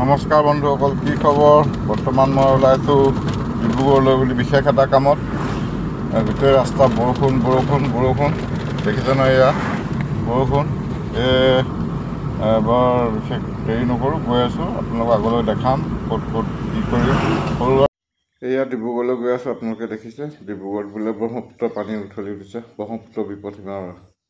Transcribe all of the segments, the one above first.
নমস্কাৰ বন্ধুসকল, কি খবৰ? বৰ্তমান মই ওলাইছোঁ ডিব্ৰুগড়লৈ বুলি বিশেষ এটা কামত। গোটেই ৰাস্তা বৰষুণ বৰষুণ বৰষুণ, দেখিছে নহয়, এয়া বৰষুণ। বৰ বিশেষ দেৰি নকৰোঁ, গৈ আছোঁ। আপোনালোকক আগলৈ দেখাম ক'ত ক'ত কি কৰি সৰু এয়া ডিব্ৰুগড়লৈ গৈ আছোঁ। আপোনালোকে দেখিছে ডিব্ৰুগড়ত বোলে ব্ৰহ্মপুত্ৰ পানী উঠলি উঠিছে। ব্ৰহ্মপুত্ৰ বিপদসীমাৰ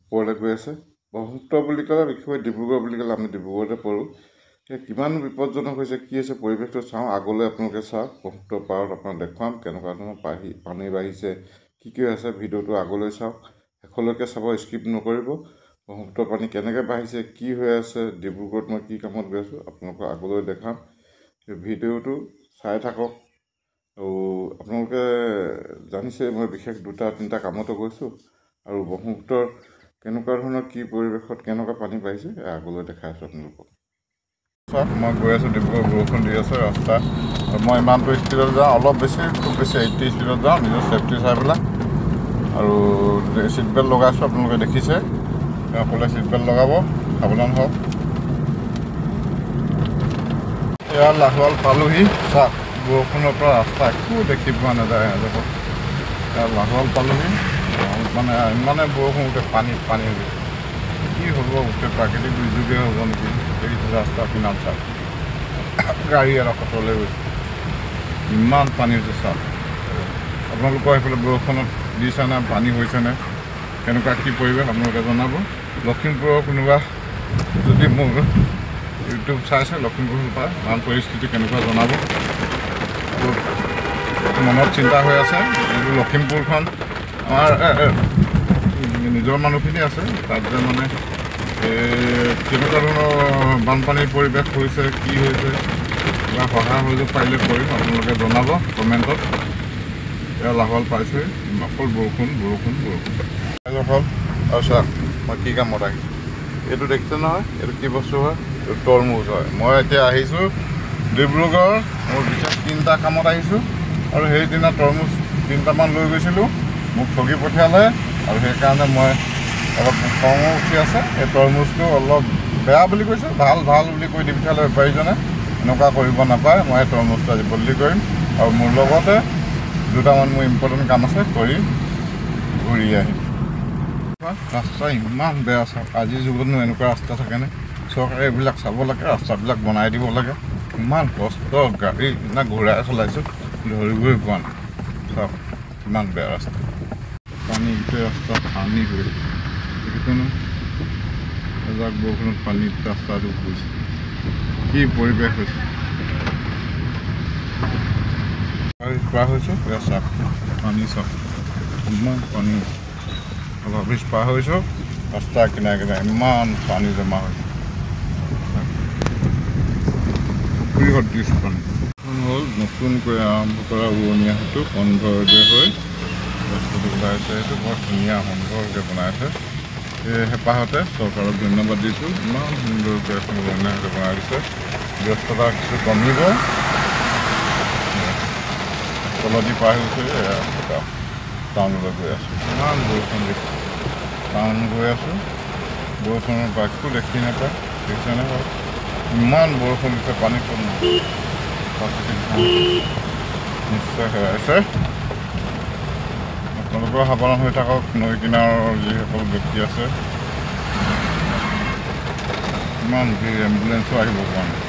ওপৰলৈ গৈ আছে। ব্ৰহ্মপুত্ৰ বুলি ক'লে বিশেষকৈ ডিব্ৰুগড় বুলি ক'লে আমি ডিব্ৰুগড়তে পৰোঁ। কিমান বিপদজনক হৈছে, কি হৈছে পৰিৱেশটো চাওঁ। আগলৈ আপোনালোকে চাওক, ব্ৰহ্মপুত্ৰ পাৰত আপোনাক দেখুৱাম কেনেকুৱা ধৰণৰ পানী বাঢ়িছে, কি আছে। ভিডিঅ'টো আগলৈ চাওক, শেষলৈকে চাব, স্কিপ নকৰিব। ব্ৰহ্মপুত্ৰ পানী কেনেকৈ বাঢ়িছে, কি হৈ আছে, ডিব্ৰুগড়ত মই কি কামত গৈ আছোঁ আপোনালোকক আগলৈ দেখাম। ভিডিঅ'টো চাই থাকক। আৰু আপোনালোকে জানিছে মই বিশেষ 2-3টা কামতো গৈছোঁ, আৰু ব্ৰহ্মপুত্ৰৰ কেনেকুৱা ধৰণৰ কি পৰিৱেশত কেনেকুৱা পানী বাঢ়িছে আগলৈ দেখাই আছোঁ আপোনালোকক। মই গৈ আছোঁ ডিব্ৰুগড়, বৰষুণ দি আছে ৰাস্তা। মই ইমানটো স্পীডত যাওঁ, অলপ বেছি, খুব বেছি 80 স্পীডত যাওঁ, নিজৰ ছেফটি চাই পেলাই। আৰু ছিট বেল্ট লগাইছোঁ, আপোনালোকে দেখিছে। সকলোৱে ছিট বেল্ট লগাব, সাৱধান হওক। এয়া লাহোৱাল পালোহি। চাওক, বৰষুণৰ পৰা ৰাস্তা একো দেখি পোৱা নাযায়। এয়া লাহোৱাল পালোহি। মানে ইমানে বৰষুণ, গোটেই পানী হৈ গৈছে। কি হ'ব, গোটেই প্ৰাকৃতিক দুৰ্যোগে হ'ব নেকি? এই ৰাস্তা কিনাৰত চাওক, গাড়ী এটা কটলৈ গৈছে, ইমান পানী হৈছে। চাওক, আপোনালোকৰ সেইফালে বৰষুণত দিছেনে, পানী হৈছেনে, কেনেকুৱা কি পৰিৱেশ আপোনালোকে জনাব। লখিমপুৰৰ কোনোবা যদি মোৰ ইউটিউব চাইছে, লখিমপুৰৰ পৰা বান পৰিস্থিতি কেনেকুৱা জনাব। মনত চিন্তা হৈ আছে, যিটো লখিমপুৰখন আমাৰ নিজৰ মানুহখিনি আছে, তাত যে মানে কেনেকুৱা ধৰণৰ বানপানীৰ পৰিৱেশ হৈছে, কি হৈছে, কিবা সহায় সহযোগ পাৰিলে কৰিম, আপোনালোকে জনাব কমেণ্টত। এয়া লাহোৱাল পাইছোঁ, অকল বৰষুণ বৰষুণ বৰষুণ। আৰু চাওক, মই কি কামত আহিছোঁ, এইটো দেখিছে নহয়, এইটো কি বস্তু হয়? এইটো তৰমুজ হয়। মই এতিয়া আহিছোঁ ডিব্ৰুগড়, মোৰ বিশেষ 3টা কামত আহিছোঁ। আৰু সেইদিনা তৰমুজ 3টামান লৈ গৈছিলোঁ, মোক ঠগি পঠিয়ালে। আৰু সেইকাৰণে মই অলপ খঙো উঠি আছে। এই তৰমুজটো অলপ বেয়া বুলি কৈছে, ভাল বুলি কৈ দি পঠিয়ালে বেপাৰীজনে। এনেকুৱা কৰিব নাপায়। মই তৰমুজটো আজি বদলি কৰিম, আৰু মোৰ লগতে 2টামান মোৰ ইম্পৰ্টেণ্ট কাম আছে, কৰি ঘূৰি আহিম। ৰাস্তা ইমান বেয়া। চাওক, আজিৰ যুগতনো এনেকুৱা ৰাস্তা থাকেনে? চৰকাৰে এইবিলাক চাব লাগে, ৰাস্তাবিলাক বনাই দিব লাগে। ইমান কষ্ট, গাড়ী না ঘূৰাই চলাইছোঁ, ধৰিবই পোৱা নাই। চাওক, ইমান বেয়া ৰাস্তা, পানী গোটেই ৰাস্তা পানী হৈ দেখিছেনে? এজাক বৰষুণত পানীত ৰাস্তাটো গৈছে, কি পৰিৱেশ হৈছে। পাৰ হৈছোঁ, চাওক পানী, চাওক ইমান পানী। অভাৰব্ৰিজ পাৰ হৈছোঁ, ৰাস্তা কিনাৰে ইমান পানী জমা হৈছে। পুখুৰী সদৃশ পানী হ'ল। নতুনকৈ আৰম্ভ কৰা উৰণীয়া সেতু বন্ধকৈ হৈ ৰাস্তাটো ওলাইছে। সেইটো বৰ ধুনীয়া সুন্দৰকৈ বনাইছে। এই হেঁপাহতে চৰকাৰক ধন্যবাদ দিছোঁ, ইমান সুন্দৰকৈ এখন উৰণীয়া সেতু বনাই দিছে। ব্যস্ততা কিছু কমিব। তলদি পাৰ হৈছে, টাউনলৈ গৈ আছোঁ। ইমান বৰষুণ দিছে, টাউন গৈ আছোঁ, বৰষুণৰ বাকটো দেখি নাপায়, দেখিছেনে বাৰু? ইমান বৰষুণ দিছে, পানী প্ৰাকৃতিক নিশ্চয় হেৰাইছে। আপোনালোকেও সাৱধান হৈ থাকক। নৈ কিনাৰৰ যিসকল ব্যক্তি আছে, ইমান ভিৰ, এম্বুলেঞ্চো আহিব পৰা নাই,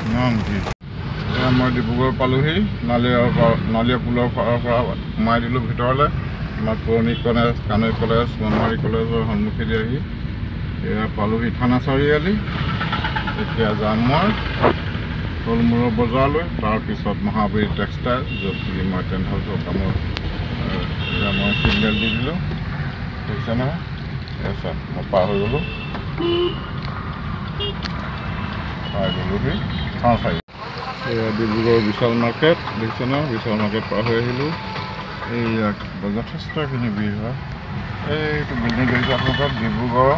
ইমান ভিৰ। এয়া মই ডিব্ৰুগড় পালোহি। নালিয়া পুলৰ পাৰৰ পৰা সোমাই দিলোঁ ভিতৰলৈ। আমাৰ পুৰণি কলেজ, কানৈ কলেজ, বনমাৰী কলেজৰ সন্মুখেদি আহি এয়া পালোহি থানা চাৰিআলি। এতিয়া যাম মই তলমূৰৰ বজাৰলৈ, তাৰপিছত মহাবীৰ টেক্সটাইল, য'ত মই টেণ্ট হাউচৰ কামৰ এয়া মই ছিগনেল দি দিলোঁ, দেখিছে নহয়? চাওক, মই পাৰ হৈ গ'লোঁ, থানা চাৰিআলি। এয়া ডিব্ৰুগড় বিশাল মাৰ্কেট, দেখিছে ন? বিশাল মাৰ্কেট পাৰ হৈ আহিলোঁ। এইয়া যথেষ্টখিনি ভিৰ হয়। এইটো বিল্ডিং দেখিছে আপোনালোকৰ, ডিব্ৰুগড়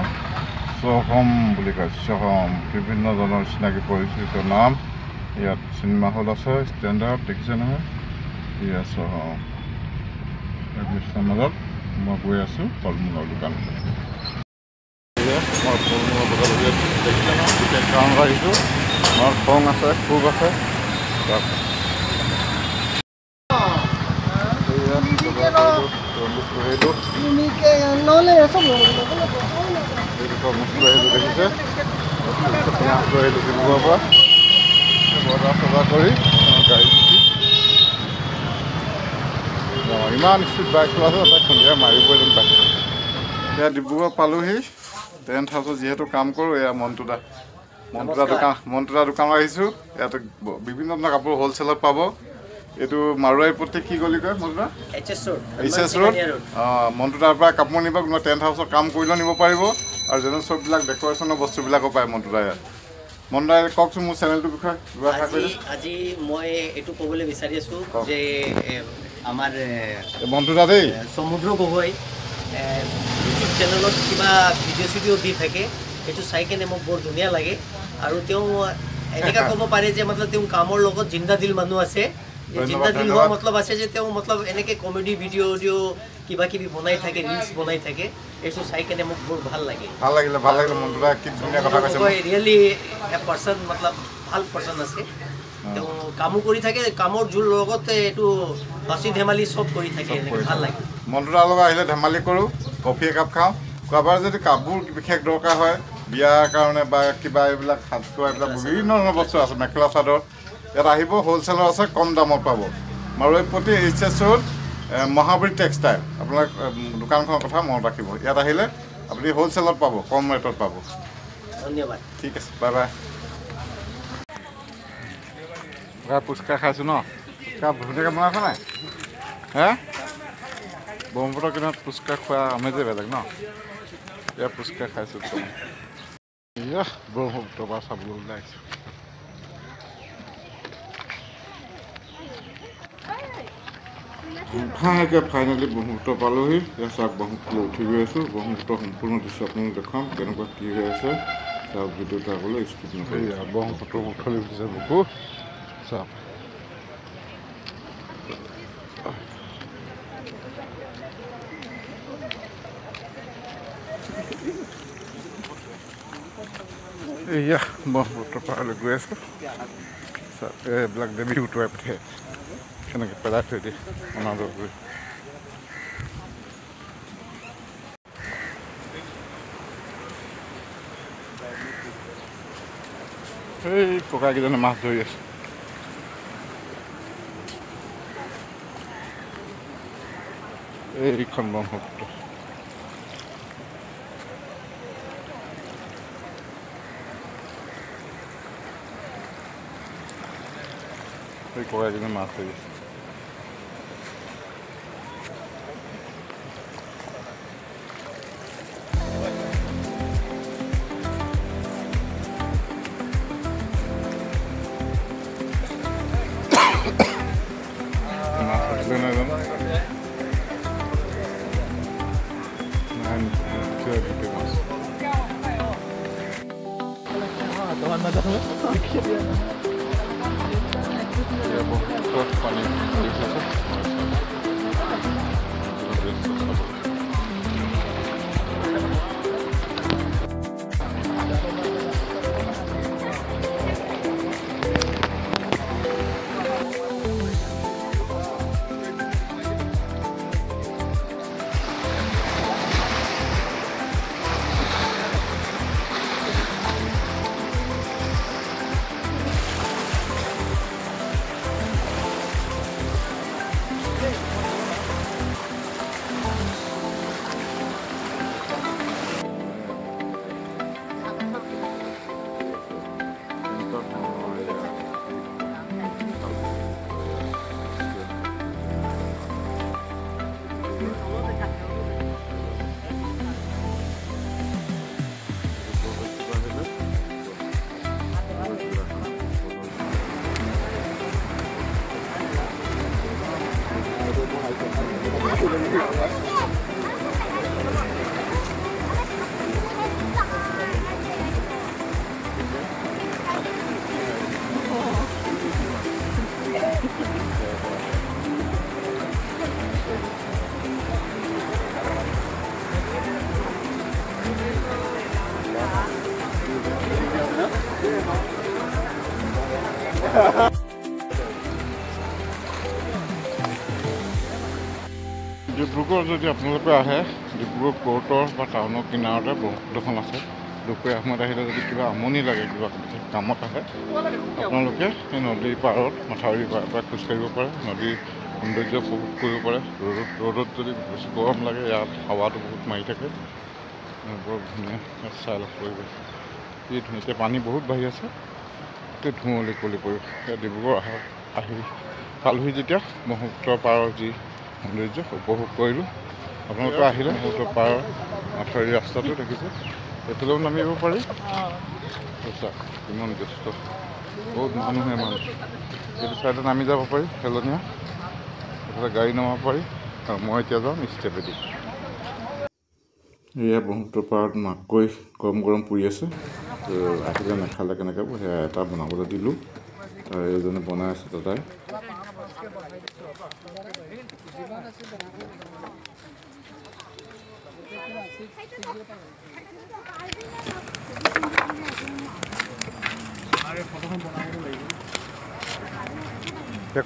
চহম বুলি কয়, চহম। বিভিন্ন জনৰ চিনাকি পৰিচিত নাম। ইয়াত চিনেমা হল আছে, ষ্টেণ্ডাৰ্ড, দেখিছে নহয়? এয়া চহম। এই বিশ্বৰ মাজত মই গৈ আছোঁ ফল মূলৰ দোকানলৈ। মই দেখিছে নহয় টিকেট কাউণ্ট আহিছোঁ আমাৰ খং আছে খুব আছে দেখিছে পিঁয়াজ লৈ আহিলোঁ ডিব্ৰুগড়ৰ পৰা বজাৰ চজাৰ কৰি গাড়ী ইমান স্পীড বাইক চলাইছে তাক সন্ধিয়া মাৰিবই যেন পাইছে এতিয়া ডিব্ৰুগড় পালোহি টেণ্ট হাউচত যিহেতু কাম কৰোঁ এয়া মন্টুদা দোকানত আহিছোঁ ইয়াত বিভিন্ন ধৰণৰ কাপোৰ হ'লচেলত পাব এইটো মাৰোৱাৰী প্ৰতি কি গলি কয় মন্টুদা এইচ ৰোড মন্টুদাৰ পৰা কাপোৰ নিব কোনোবা টেণ্ট হাউচত কাম কৰিলেও নিব পাৰিব আৰু যেনে চববিলাক ডেক'ৰেশ্যনৰ বস্তুবিলাকো পায় মন্টুদা ইয়াত মন্টুদা কওকচোন মোৰ চেনেলটোৰ বিষয়ে আজি মই এইটো ক'বলৈ বিচাৰি আছোঁ যে আমাৰ মন্টুদা দেই সমুদ্ৰ গগৈ ইউটিউব চেনেলত কিবা ভিডিঅ' দি থাকে সেইটো চাই কেনে মোক বৰ ধুনীয়া লাগে আৰু তেওঁ এনেকুৱা ক'ব পাৰে যে মতলব তেওঁ কামৰ লগত জিন্দা দিল মানুহ আছে জিন্দা দিল হোৱা মতলব আছে যে তেওঁ মতলব এনেকৈ কমেডি ভিডিঅ' কিবা কিবি বনাই থাকে ৰিলছ বনাই থাকে এইটো চাই কেনে মোক বৰ ভাল লাগিলে মন্টুদা কি ধুনীয়া কথা কৈছে ৰিয়েলি এ পাৰ্চন মতলব ভাল পাৰ্চন আছে তেওঁ কামো কৰি থাকে কামৰ জোৰ লগতে এইটো হাঁচি ধেমালি চব কৰি থাকে ভাল লাগে মন্টুদাৰ লগত আহিলে ধেমালি কৰোঁ কফি একাপ খাওঁ কাৰোবাৰ যদি কাপোৰ বিশেষ দৰকাৰ হয় বিয়াৰ কাৰণে বা কিবা এইবিলাক হাত খোৱা এইবিলাক বিভিন্ন ধৰণৰ বস্তু আছে মেখেলা চাদৰ ইয়াত আহিব হ'লচেলৰ আছে কম দামত পাব মাৰোৱাৰী প্ৰতি এইচ ৰোড মহাবীৰ টেক্সটাইল আপোনাৰ দোকানখনৰ কথা মনত ৰাখিব ইয়াত আহিলে আপুনি হ'লচেলত পাব কম ৰেটত পাব ধন্যবাদ ঠিক আছে বাই বাই পুচকা খাইছোঁ ন পুচকা ধুনীয়াকৈ বনাইছে নাই হে ব্ৰহ্মপুত্ৰৰ কিনাৰত পুচকা খোৱা আমেজেই বেলেগ ন এয়া পুচকা খাইছোঁ এয়া ব্ৰহ্মপুত্ৰৰ পৰা চাবলৈ ওলাই আহিছোঁ ফাইনেলি ব্ৰহ্মপুত্ৰ পালোহি এতিয়া চাওক ব্ৰহ্মপুত্ৰ উঠি গৈ আছোঁ ব্ৰহ্মপুত্ৰ সম্পূৰ্ণ দৃশ্য আপোনালোক দেখাম কেনেকুৱা কি হৈ আছে চাওক ভিডিঅ'টো আগলৈ স্কিপ নকৰি ব্ৰহ্মপুত্ৰ উঠলি উঠিছে বুকু চাওক এয়া ব্ৰহ্মপুত্ৰ পাৰলৈ গৈ আছোঁ এইবিলাক দেৱী উটুৱাই পঠিয়াই কেনেকৈ পেলাই থৈ দিয়ে অনাদৰ কৰি এই ককাকেইজনে মাছ ধৰি আছে এইখন ব্ৰহ্মপুত্ৰ এই ককাকেইজনে মাছ ধৰি আছে ডিব্ৰুগড় যদি আপোনালোকে আহে ডিব্ৰুগড় কোৰ্টৰ বা টাউনৰ কিনাৰতে ব্ৰহ্মপুত্ৰখন আছে দুপৰীয়া সময়ত আহিলে যদি কিবা আমনি লাগে কিবা কামত আহে আপোনালোকে এই নদীৰ পাৰত মাথাউৰিৰ পাৰৰ পৰা খোজকাঢ়িব পাৰে নদীৰ সৌন্দৰ্য উপভোগ কৰিব পাৰে ৰ'দত যদি বেছি গৰম লাগে ইয়াত হাৱাটো বহুত মাৰি থাকে বৰ ধুনীয়া চাই লগ পৰিৱেশ কি ধুনীয়া এতিয়া পানী বহুত বাঢ়ি আছে গোটেই ধুঁৱলি কলি পৰিৱেশ ডিব্ৰুগড় আহি পালোহি যেতিয়া ব্ৰহ্মপুত্ৰৰ পাৰৰ যি সৌন্দৰ্য উপভোগ কৰিলোঁ আপোনালোকে আহিলে ব্ৰহ্মপুত্ৰ পাৰৰ মাথাউৰি ৰাস্তাটো দেখিছে এইফালেও নামিব পাৰি কিমান ব্যস্ত বহুত মানুহে এইটো ছাইডে নামি যাব পাৰি হেলনীয়া এইফালে গাড়ী নমাব পাৰি আৰু মই এতিয়া যাম ষ্টেপেদি এয়া ব্ৰহ্মপুত্ৰ পাৰত মাকৈ গৰম পুৰি আছে আহিলে নাখালে কেনেকৈ সেয়া এটা বনাবলৈ দিলোঁ আৰু এইজনে বনাই আছে দাদাই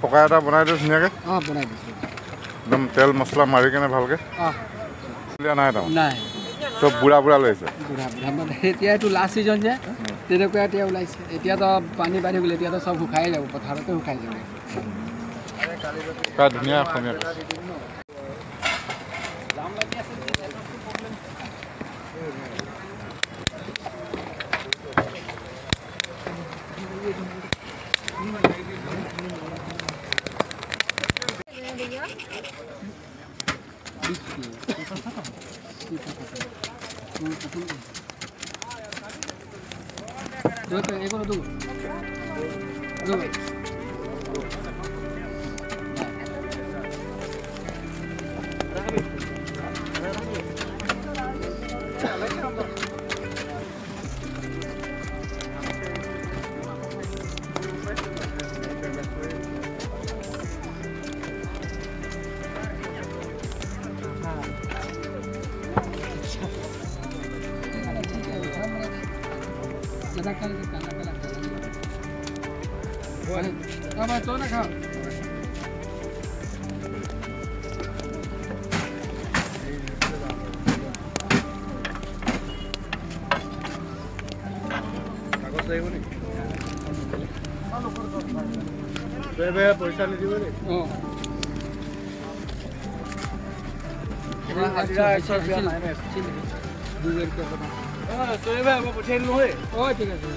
ককাই এটা বনাই দিওঁ ধুনীয়াকৈ বনাই দিছোঁ একদম তেল মছলা মাৰি কেনে ভালকৈ নাই তাৰমানে নাই চব বুঢ়া লৈ আছে মানে এতিয়া এইটো লাষ্ট ছিজন যে তেনেকুৱা এতিয়া ওলাইছে এতিয়াতো পানী বাঢ়ি গ'লে এতিয়াতো চব শুকাই যাব পথাৰতে শুকাই যাব ধুনীয়া অসমীয়া পইচা নিদিব পঠিয়াই দিলোঁ হয় ঠিক আছে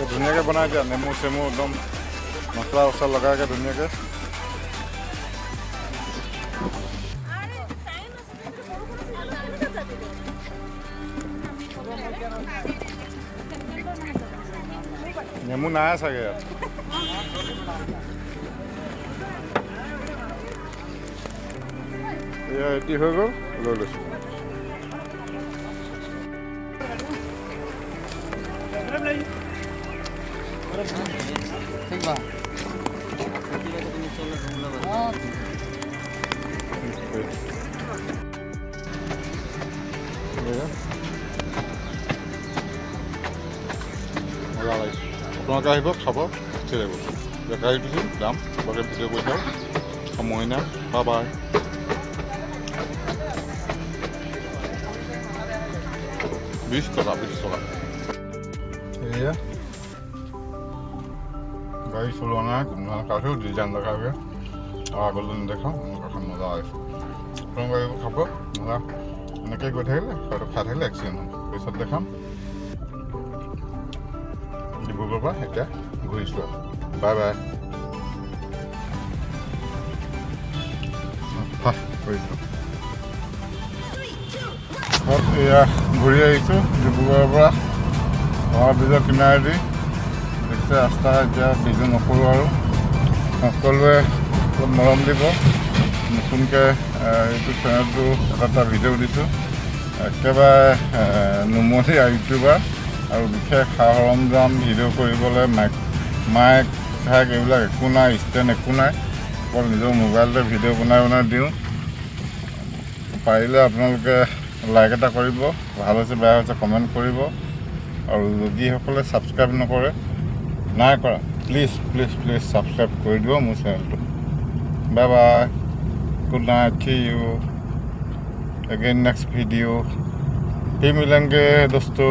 ধুনীয়াকৈ বনাই দিয়া নেমু চেমু একদম মছলা চছলা লগাইকৈ ধুনীয়াকৈ নেমু নাই চাগে ইয়াত এয়া এটি হৈ গ'ল লৈ লৈছোঁ আপোনালোকে আহিব খাব ঠিক লাগিব বেকাৰী দিছোঁ দাম বাকী ভিডিঅ' কৰি চাওক সময় নাই বাই 20 টকা এয়া গাড়ী চলোৱা নাই কাঠেও ডিজাইন লগাবে আৰু আগলৈ নেদেখাওঁ কাষত মজা আহিছে আপোনালোকে আহিব খাব মজা এনেকৈ গৈ থাকিলে হয়তো খাই থাকিলে এক্সিডেণ্ট হয় পিছত দেখাম ডিব্ৰুগড়ৰ পৰা এতিয়া ঘূৰিছোঁ বাই বাই এয়া ঘূৰি আহিছোঁ ডিব্ৰুগড়ৰ পৰা ব্ৰিজৰ কিনাৰেদি দেখিছে ৰাস্তা এতিয়া ব্ৰিজো নকৰোঁ আৰু সকলোৱে অলপ মৰম দিব নতুনকৈ ইউটিউব চেনেলটো এটা ভিডিঅ' দিছোঁ একেবাৰে নুমলী ইউটিউবাৰ আৰু বিশেষ সা সৰঞ্জাম ভিডিঅ' কৰিবলৈ মাইক চাইক এইবিলাক একো নাই ষ্টেণ্ড একো নাই অকল নিজৰ মোবাইলতে ভিডিঅ' বনাই দিওঁ পাৰিলে আপোনালোকে লাইক এটা কৰিব ভাল হৈছে বেয়া হৈছে কমেণ্ট কৰিব আৰু যিসকলে ছাবস্ক্ৰাইব নকৰে নাই কৰা প্লিজ ছাবস্ক্ৰাইব কৰি দিব মোৰ চেনেলটো bye bye good night see you again next video फिर मिलेंगे दोस्तों।